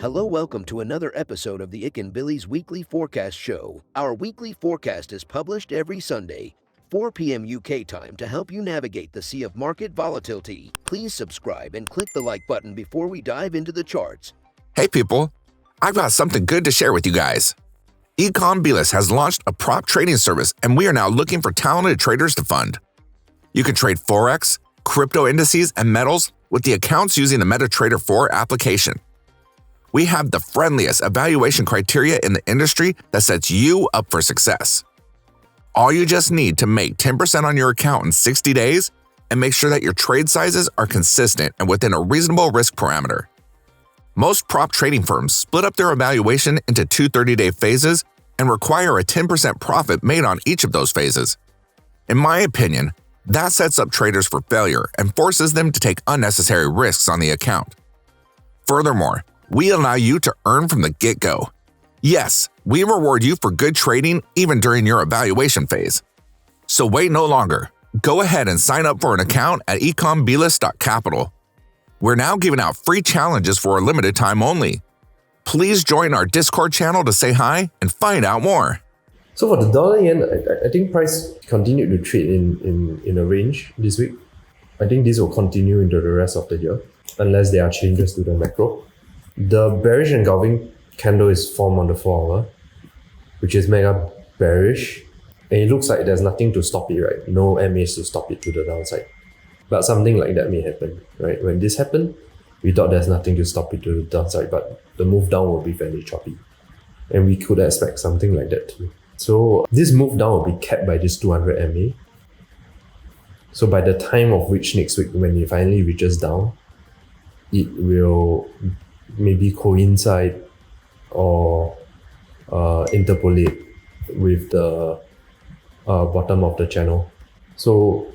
Hello, welcome to another episode of the Ikan Bilis Weekly Forecast Show. Our weekly forecast is published every Sunday, 4 p.m. UK time to help you navigate the sea of market volatility. Please subscribe and click the like button before we dive into the charts. Hey people, I've got something good to share with you guys. Bilis has launched a prop trading service and we are now looking for talented traders to fund. You can trade Forex, crypto indices, and metals with the accounts using the MetaTrader 4 application. We have the friendliest evaluation criteria in the industry that sets you up for success. All you just need to make 10% on your account in 60 days and make sure that your trade sizes are consistent and within a reasonable risk parameter. Most prop trading firms split up their evaluation into two 30-day phases and require a 10% profit made on each of those phases. In my opinion, that sets up traders for failure and forces them to take unnecessary risks on the account. Furthermore, we allow you to earn from the get-go. Yes, we reward you for good trading even during your evaluation phase. So wait no longer. Go ahead and sign up for an account at ikanbilis.capital. We're now giving out free challenges for a limited time only. Please join our Discord channel to say hi and find out more. So for the dollar yen, I think price continued to trade in a range this week. I think this will continue into the rest of the year unless there are changes to the macro. The bearish engulfing candle is formed on the 4-hour, which is mega bearish, and it looks like there's nothing to stop it, right? No MAs to stop it to the downside. But something like that may happen, right? When this happened, we thought there's nothing to stop it to the downside, but the move down will be fairly choppy. And we could expect something like that too. So this move down will be capped by this 200 MA. So by the time of which next week, when it finally reaches down, it will maybe coincide or interpolate with the bottom of the channel. So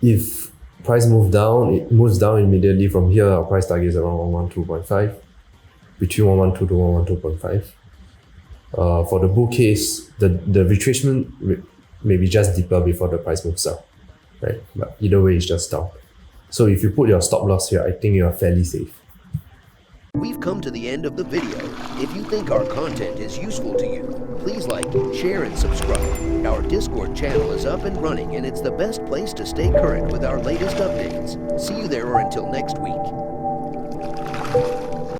if price moves down, it moves down immediately from here. Our price target is around 112.5, between 112 to 112.5. For the bull case, the retracement may be just deeper before the price moves up, right? But either way, it's just down. So if you put your stop loss here, I think you are fairly safe. We've come to the end of the video. If you think our content is useful to you, please like, share, and subscribe. Our Discord channel is up and running, and it's the best place to stay current with our latest updates. See you there, or until next week.